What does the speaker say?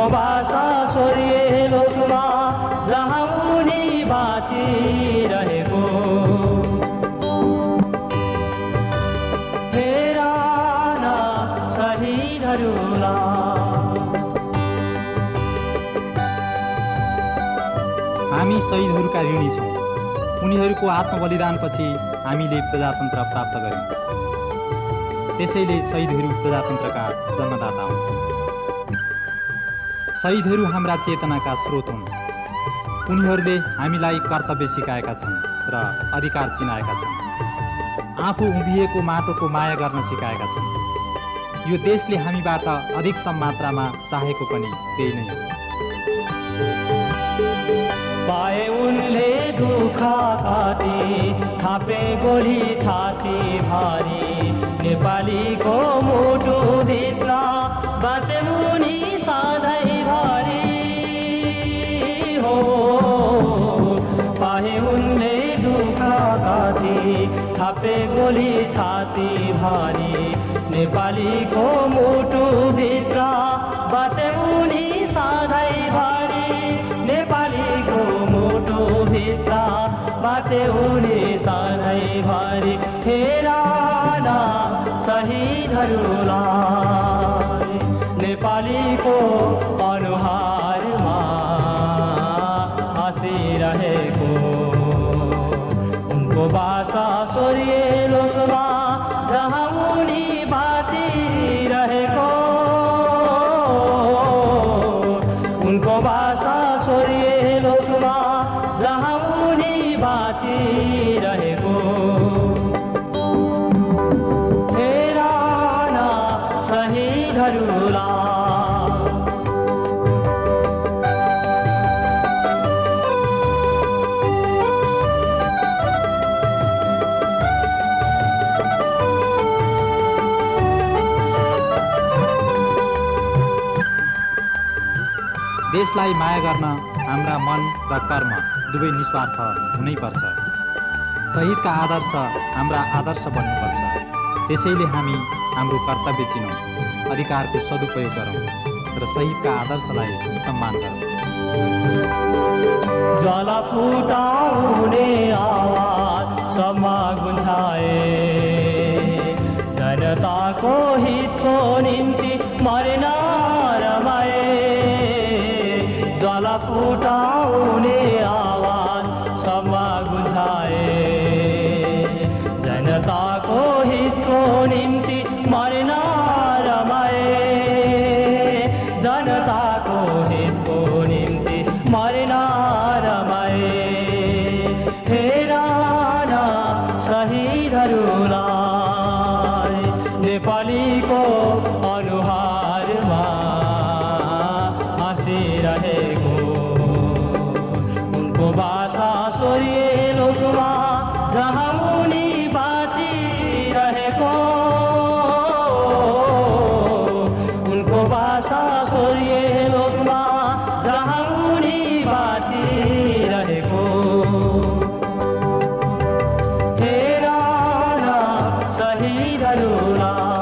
भाषा स्वर्गीय लोकमा जहाँ उनी बाँचिरहेको हेरा न शहीदहरूलाई। हामी शहीदहरूका ऋणी छौँ। उनीहरूको आत्मबलिदानपछि हामीले प्रजातन्त्र प्राप्त गर्यौँ। त्यसैले शहीदहरू प्रजातन्त्रका जन्मदाता हुन्। शहीदहरू हाम्रा चेतनाका स्रोत हुन्। उनीहरूले हामीलाई कर्तव्य सिकाएका छन् र अधिकार चिनाएका छन्। आफू उभिएको माटोको माया गर्न सिकाएका छन्। यो देशले हामीबाट अधिकतम मात्रामा चाहेको पनि त्यही नै हो। पाए उनले दुःख काटी थापे गोली छाती भारी नेपालीको मुटु भित्र बाँचे मुनि सधैँभरि हो। पाए उनले दुःख काटी थापे गोली छाती भारी नेपालीको मुटु भित्र बाँचे मुनि सधैँभरि नेपालीको मुटु भित्र बाँचे उनी सधैँभरि हेरा न शहीदहरूलाई। नेपालीको अनुहारमा हाँसिरहेको उनको भाषा स्वर्गीय लोकमा जहाँ उनी बाँचिरहेको उनको भाषा स्वर्गीय लोकमा जहाँ उनी बाँचिरहेको हेरा न शहीदहरूलाई। देशलाई माया गर्न हाम्रा मन र कर्म दुवै निस्वार्थ हुनैपर्छ। शहीदका आदर्श हाम्रा आदर्श बन्नुपर्छ। त्यसैले हामी हाम्रो कर्तव्य चिनौँ, अधिकारको सदुपयोग गरौँ र शहीदका आदर्शलाई सम्मान गरौँ। ज्वाला फुटाउने आवाज सम्मा गुन्जाए जनताको हितको निम्ति मरेन रमाए। ज्वाला फुटाउने आवाज सम्मा गुन्जाए जनताको हितको निम्ति मरेन रमाए। जनताको हितको निम्ति मरेन रमाए हेरा न शहीदहरूलाई। नेपालीको अनुहारमा हाँसिरहेको उनको भाषा स्वर्गीय लोकमा जहाँ उनी बाँचिरहेको उनको भाषा स्वर्गीय लोकमा जहाँ उनी बाँचिरहेको हेरा न शहीदहरूलाई।